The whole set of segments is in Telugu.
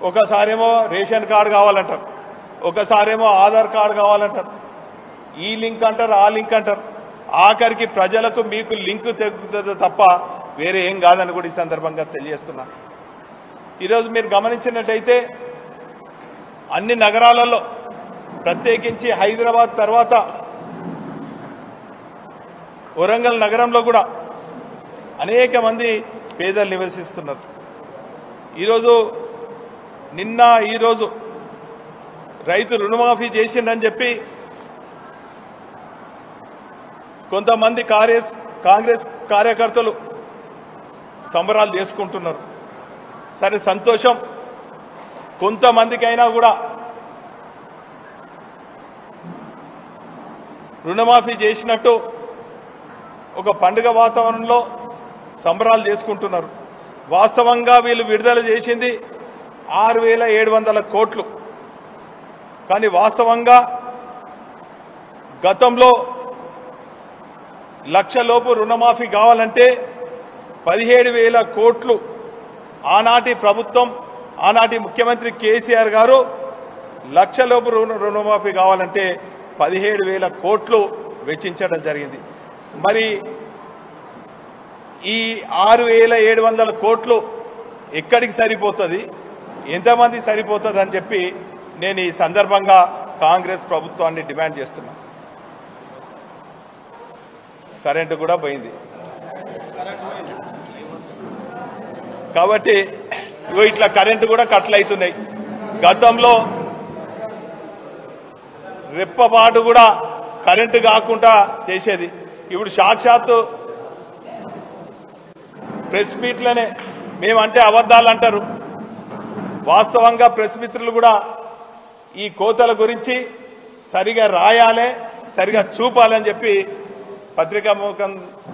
ఒకసారేమో రేషన్ కార్డు కావాలంటారు, ఒకసారేమో ఆధార్ కార్డు కావాలంటారు, ఈ లింక్ అంటారు, ఆ లింక్ అంటారు. ఆఖరికి ప్రజలకు మీకు లింక్ తెగుతుంది తప్ప వేరే ఏం కాదని కూడా ఈ సందర్భంగా తెలియజేస్తున్నాను. ఈరోజు మీరు గమనించినట్టయితే అన్ని నగరాలలో ప్రత్యేకించి హైదరాబాద్ తర్వాత వరంగల్ నగరంలో కూడా అనేక మంది పేదలు నివసిస్తున్నారు. ఈరోజు నిన్న ఈరోజు రైతు రుణమాఫీ చేసిందని చెప్పి కొంతమంది కాంగ్రెస్ కార్యకర్తలు సంబరాలు చేసుకుంటున్నారు. సరే సంతోషం, కొంతమందికైనా కూడా రుణమాఫీ చేసినట్టు ఒక పండుగ వాతావరణంలో సంబరాలు చేసుకుంటున్నారు. వాస్తవంగా వీళ్ళు విడుదల చేసింది 6,700 కోట్లు. కానీ వాస్తవంగా గతంలో 1,00,000 లోపు రుణమాఫీ కావాలంటే 17,000 కోట్లు ఆనాటి ప్రభుత్వం, ఆనాటి ముఖ్యమంత్రి కేసీఆర్ గారు 1,00,000 లోపు రుణమాఫీ కావాలంటే 17,000 కోట్లు వెచ్చించడం జరిగింది. మరి ఈ 6,700 కోట్లు ఎక్కడికి సరిపోతుంది, ఎంతమంది సరిపోతుంది అని చెప్పి నేను ఈ సందర్భంగా కాంగ్రెస్ ప్రభుత్వాన్ని డిమాండ్ చేస్తున్నా. కరెంటు కూడా పోయింది కాబట్టి ఇట్లా కరెంటు కూడా కట్లు అవుతున్నాయి. గతంలో రెప్పపాటు కూడా కరెంటు కాకుండా చేసేది, ఇప్పుడు సాక్షాత్తు ప్రెస్ మీట్లనే మేమంటే అబద్ధాలు అంటారు. వాస్తవంగా ప్రెస్ మిత్రులు కూడా ఈ కోతల గురించి సరిగా రాయాలే, సరిగా చూపాలని చెప్పి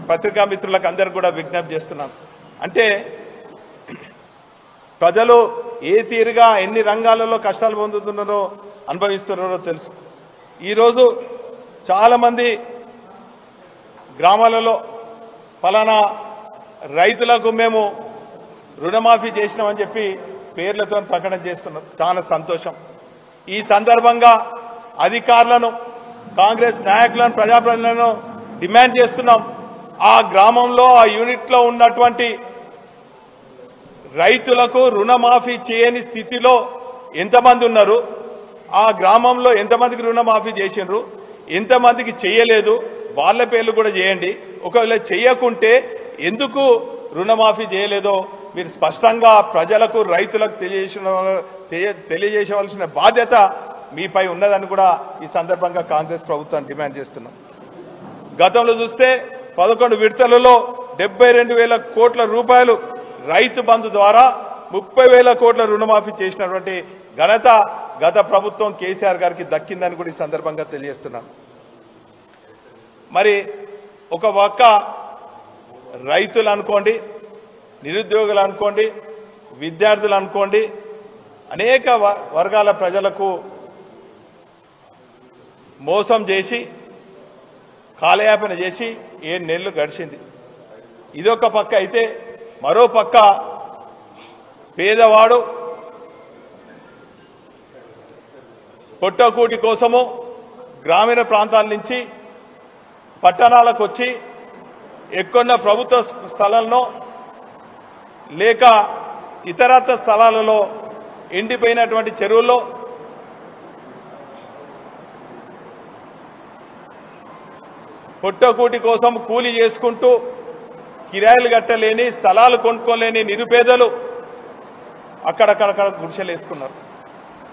పత్రికా మిత్రులకు అందరికి కూడా విజ్ఞప్తి చేస్తున్నాను. అంటే ప్రజలు ఏ తీరుగా ఎన్ని రంగాలలో కష్టాలు పొందుతున్నారో అనుభవిస్తున్నారో తెలుసు. ఈరోజు చాలా మంది గ్రామాలలో ఫలానా రైతులకు మేము రుణమాఫీ చేసినామని చెప్పి పేర్లతో ప్రకటన చేస్తున్నారు. చాలా సంతోషం. ఈ సందర్భంగా అధికారులను, కాంగ్రెస్ నాయకులను, ప్రజాప్రతినిధులను డిమాండ్ చేస్తున్నాం. ఆ గ్రామంలో, ఆ యూనిట్లో ఉన్నటువంటి రైతులకు రుణమాఫీ చేయని స్థితిలో ఎంతమంది ఉన్నారు, ఆ గ్రామంలో ఎంతమందికి రుణమాఫీ చేసిండ్రు, ఎంతమందికి చేయలేదు, వాళ్ళ పేర్లు కూడా చేయండి. ఒకవేళ చేయకుంటే ఎందుకు రుణమాఫీ చేయలేదో మీరు స్పష్టంగా ప్రజలకు, రైతులకు తెలియజేయవలసిన బాధ్యత మీపై ఉన్నదని కూడా ఈ సందర్భంగా కాంగ్రెస్ ప్రభుత్వాన్ని డిమాండ్ చేస్తున్నాం. గతంలో చూస్తే 11 విడతలలో 72,000 కోట్ల రూపాయలు రైతు బంధు ద్వారా 30,000 కోట్ల రుణమాఫీ చేసినటువంటి ఘనత గత ప్రభుత్వం కేసీఆర్ గారికి దక్కిందని కూడా ఈ సందర్భంగా తెలియజేస్తున్నాను. మరి ఒక పక్క రైతులు అనుకోండి, నిరుద్యోగులు అనుకోండి, విద్యార్థులు అనుకోండి, అనేక వర్గాల ప్రజలకు మోసం చేసి కాలయాపన చేసి 7 నెలలు గడిచింది. ఇదొక పక్క అయితే, మరో పక్క పేదవాడు పొట్టకూటి కోసము గ్రామీణ ప్రాంతాల నుంచి పట్టణాలకు వచ్చి ఎక్కడున్న ప్రభుత్వ స్థలాల్లో లేక ఇతరత్ర స్థలాలలో ఎండిపోయినటువంటి చెరువుల్లో పొట్టకూటి కోసం కూలీ చేసుకుంటూ కిరాయిలు కట్టలేని, స్థలాలు కొనుక్కోలేని నిరుపేదలు అక్కడక్కడక్కడ గుడిసెలు వేసుకున్నారు.